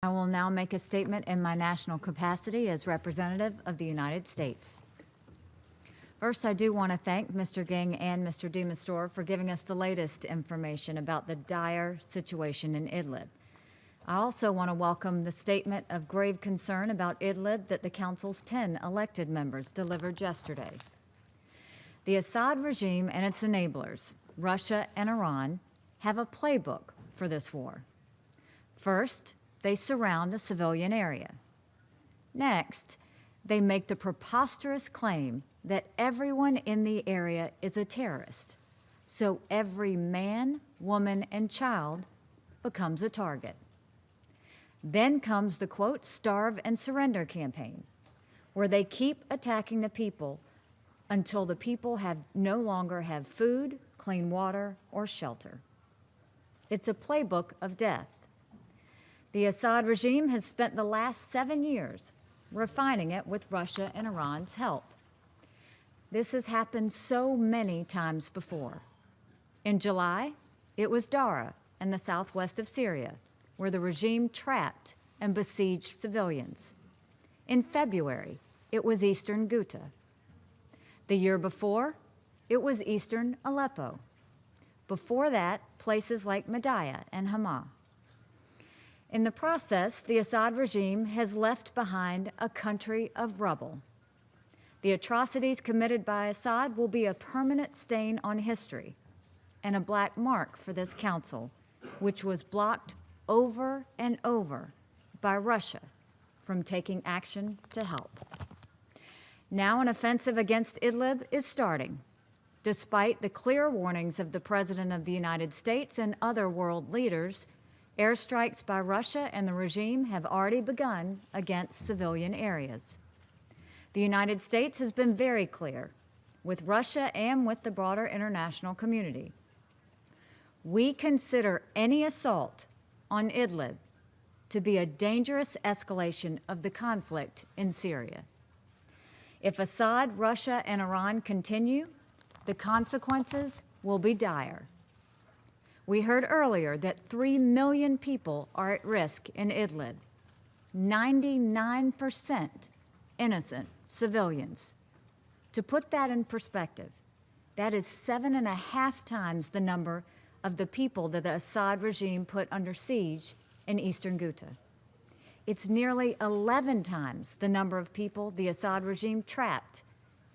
I will now make a statement in my national capacity as representative of the United States. First, I do want to thank Mr. Ging and Mr. Demastor for giving us the latest information about the dire situation in Idlib. I also want to welcome the statement of grave concern about Idlib that the Council's 10 elected members delivered yesterday. The Assad regime and its enablers, Russia and Iran, have a playbook for this war. First, they surround a civilian area. Next, they make the preposterous claim that everyone in the area is a terrorist, so every man, woman, and child becomes a target. Then comes the, quote, starve and surrender campaign, where they keep attacking the people until the people no longer have food, clean water, or shelter. It's a playbook of death. The Assad regime has spent the last 7 years refining it with Russia and Iran's help. This has happened so many times before. In July, it was Daraa in the southwest of Syria, where the regime trapped and besieged civilians. In February, it was eastern Ghouta. The year before, it was eastern Aleppo. Before that, places like Madaya and Hama. In the process, the Assad regime has left behind a country of rubble. The atrocities committed by Assad will be a permanent stain on history and a black mark for this council, which was blocked over and over by Russia from taking action to help. Now an offensive against Idlib is starting, despite the clear warnings of the President of the United States and other world leaders. Airstrikes by Russia and the regime have already begun against civilian areas. The United States has been very clear with Russia and with the broader international community. We consider any assault on Idlib to be a dangerous escalation of the conflict in Syria. If Assad, Russia, and Iran continue, the consequences will be dire. We heard earlier that 3 million people are at risk in Idlib, 99% innocent civilians. To put that in perspective, that is 7.5 times the number of the people that the Assad regime put under siege in eastern Ghouta. It's nearly 11 times the number of people the Assad regime trapped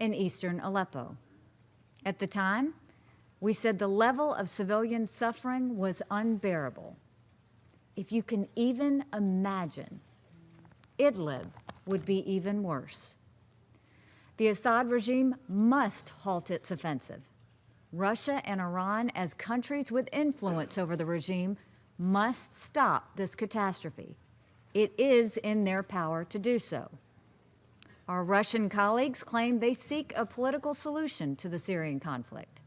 in eastern Aleppo. At the time, we said the level of civilian suffering was unbearable. If you can even imagine, Idlib would be even worse. The Assad regime must halt its offensive. Russia and Iran, as countries with influence over the regime, must stop this catastrophe. It is in their power to do so. Our Russian colleagues claim they seek a political solution to the Syrian conflict.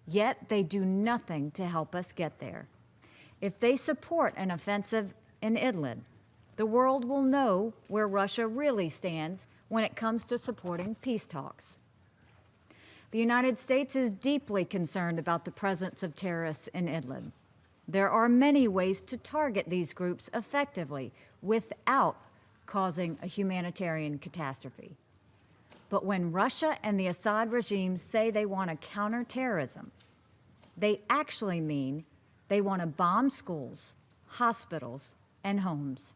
Yet they do nothing to help us get there. If they support an offensive in Idlib, the world will know where Russia really stands when it comes to supporting peace talks. The United States is deeply concerned about the presence of terrorists in Idlib. There are many ways to target these groups effectively without causing a humanitarian catastrophe. But when Russia and the Assad regime say they want to counter terrorism, they actually mean they want to bomb schools, hospitals, and homes.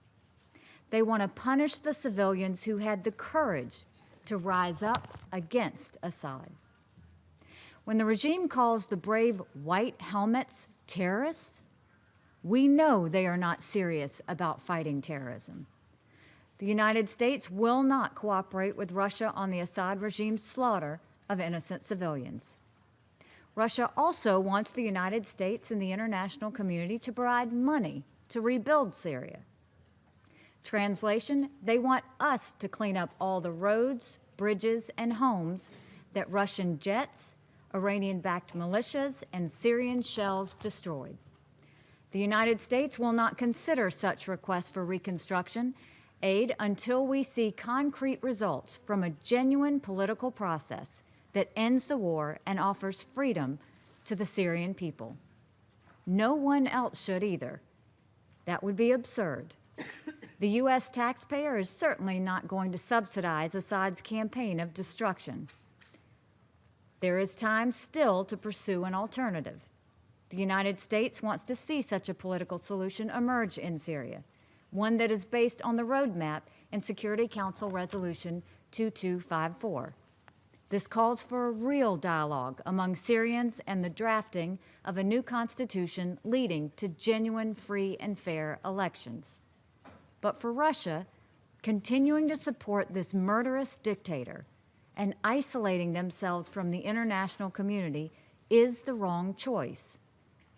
They want to punish the civilians who had the courage to rise up against Assad. When the regime calls the brave white helmets terrorists, we know they are not serious about fighting terrorism. The United States will not cooperate with Russia on the Assad regime's slaughter of innocent civilians. Russia also wants the United States and the international community to provide money to rebuild Syria. Translation, they want us to clean up all the roads, bridges, and homes that Russian jets, Iranian-backed militias, and Syrian shells destroyed. The United States will not consider such requests for reconstruction aid until we see concrete results from a genuine political process that ends the war and offers freedom to the Syrian people. No one else should either. That would be absurd. The U.S. taxpayer is certainly not going to subsidize Assad's campaign of destruction. There is time still to pursue an alternative. The United States wants to see such a political solution emerge in Syria, one that is based on the roadmap in Security Council Resolution 2254. This calls for a real dialogue among Syrians and the drafting of a new constitution leading to genuine, free, and fair elections. But for Russia, continuing to support this murderous dictator and isolating themselves from the international community is the wrong choice.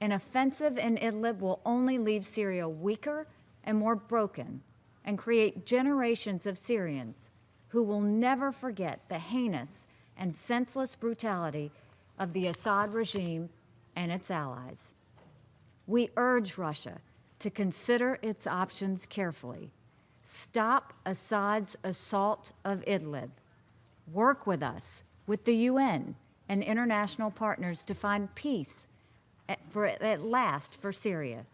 An offensive in Idlib will only leave Syria weaker and more broken and create generations of Syrians who will never forget the heinous and senseless brutality of the Assad regime and its allies. We urge Russia to consider its options carefully. Stop Assad's assault of Idlib. Work with us, with the UN and international partners to find peace at last for Syria.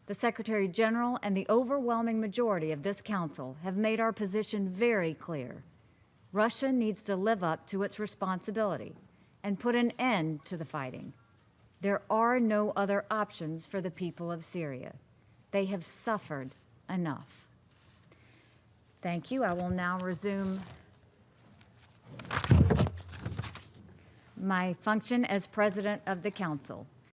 The Secretary General and the overwhelming majority of this Council have made our position very clear. Russia needs to live up to its responsibility and put an end to the fighting. There are no other options for the people of Syria. They have suffered enough. Thank you. I will now resume my function as President of the Council.